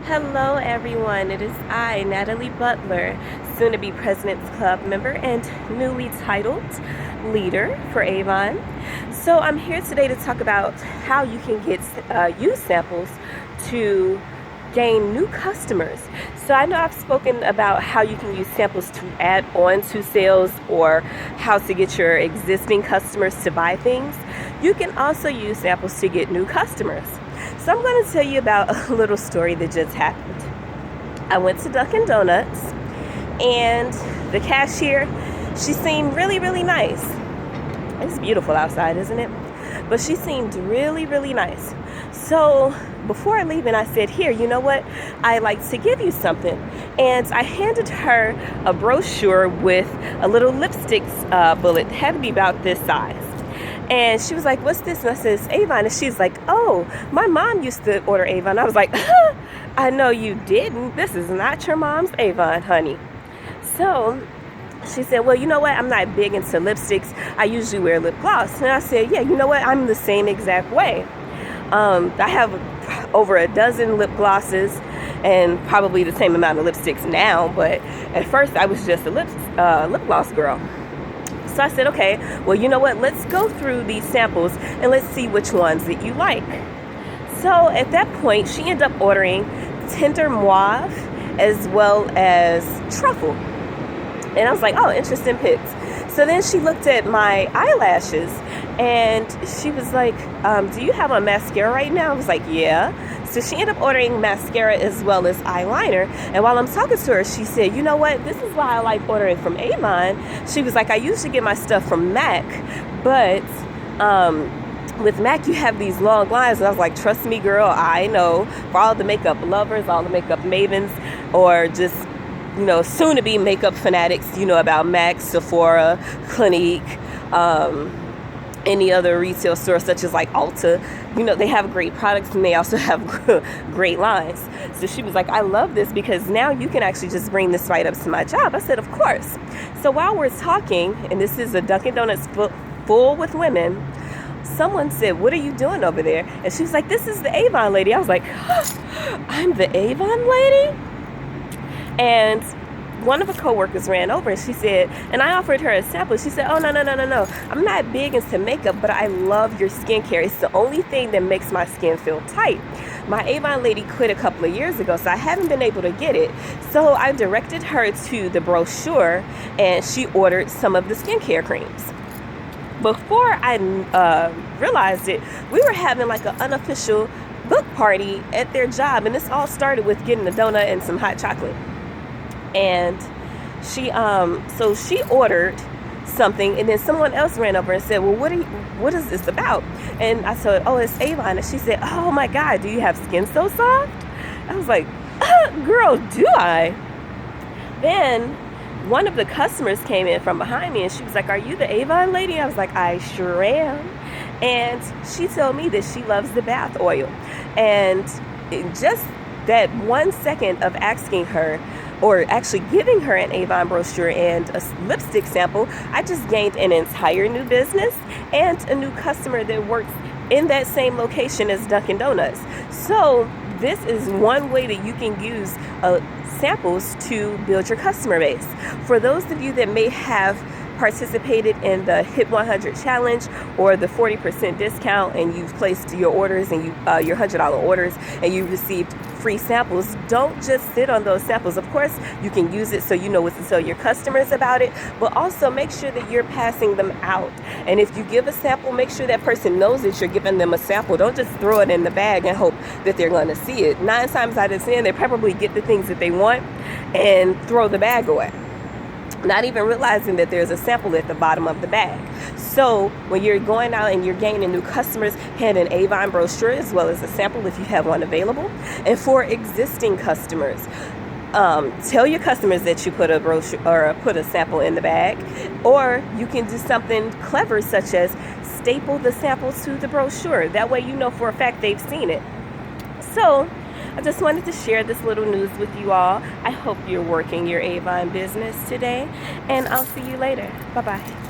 Hello everyone, it is I, Natalie Butler, soon to be President's Club member and newly titled leader for Avon. So I'm here today to talk about how you can get use samples to gain new customers. So I know I've spoken about how you can use samples to add on to sales or how to get your existing customers to buy things. You can also use samples to get new customers. So I'm going to tell you about a little story that just happened. I went to Dunkin' Donuts and the cashier, she seemed really nice. It's beautiful outside, isn't it? But she seemed really nice. So before leaving, I said, here, you know what? I'd like to give you something. And I handed her a brochure with a little lipstick bullet. It had to be about this size. And she was like, what's this? And I said, it's Avon. And she's like, oh, my mom used to order Avon. I was like, I know you didn't. This is not your mom's Avon, honey. So she said, well, you know what? I'm not big into lipsticks. I usually wear lip gloss. And I said, yeah, you know what? I'm the same exact way. I have over a dozen lip glosses and probably the same amount of lipsticks now. But at first I was just a lip gloss girl. So I said, okay, well, you know what? Let's go through these samples and let's see which ones that you like. So at that point, she ended up ordering Tender Mauve as well as Truffle. And I was like, oh, interesting picks. So then she looked at my eyelashes and she was like, do you have a mascara right now? I was like, yeah. So she ended up ordering mascara as well as eyeliner. And while I'm talking to her, she said, you know what? This is why I like ordering from Avon. She was like, I usually get my stuff from MAC, but with MAC, you have these long lines. And I was like, trust me, girl, I know. For all the makeup lovers, all the makeup mavens, or just, you know, soon to be makeup fanatics, you know about MAC, Sephora, Clinique, any other retail store such as like Ulta. You know, they have great products and they also have great lines. So she was like, I love this because now you can actually just bring this right up to my job. I said, of course. So while we're talking, and this is a Dunkin' Donuts full with women, someone said, what are you doing over there? And she was like, this is the Avon lady. I was like, I'm the Avon lady? And one of her coworkers ran over and she said, and I offered her a sample. She said, oh, no. I'm not big into makeup, but I love your skincare. It's the only thing that makes my skin feel tight. My Avon lady quit a couple of years ago, so I haven't been able to get it. So I directed her to the brochure and she ordered some of the skincare creams. Before I realized it, we were having like an unofficial book party at their job. And this all started with getting a donut and some hot chocolate. And she so she ordered something, and then someone else ran over and said, well, what is this about? And I said, oh, it's Avon. And she said, oh my God, do you have skin so soft? I was like, girl, do I? Then one of the customers came in from behind me and she was like, are you the Avon lady? I was like, I sure am. And she told me that she loves the bath oil. And just that 1 second of asking her, or actually giving her an Avon brochure and a lipstick sample, I just gained an entire new business and a new customer that works in that same location as Dunkin' Donuts. So this is one way that you can use samples to build your customer base. For those of you that may have participated in the Hit 100 challenge or the 40% discount, and you've placed your orders and your $100 orders and you received free samples, don't just sit on those samples. Of course, you can use it so you know what to tell your customers about it, but also make sure that you're passing them out. And if you give a sample, make sure that person knows that you're giving them a sample. Don't just throw it in the bag and hope that they're going to see it. 9 times out of 10, they probably get the things that they want and throw the bag away, not even realizing that there's a sample at the bottom of the bag. So when you're going out and you're gaining new customers, hand an Avon brochure as well as a sample if you have one available. And for existing customers, tell your customers that you put a brochure or put a sample in the bag, or you can do something clever such as staple the sample to the brochure. That way you know for a fact they've seen it. So I just wanted to share this little news with you all. I hope you're working your Avon business today, and I'll see you later. Bye-bye.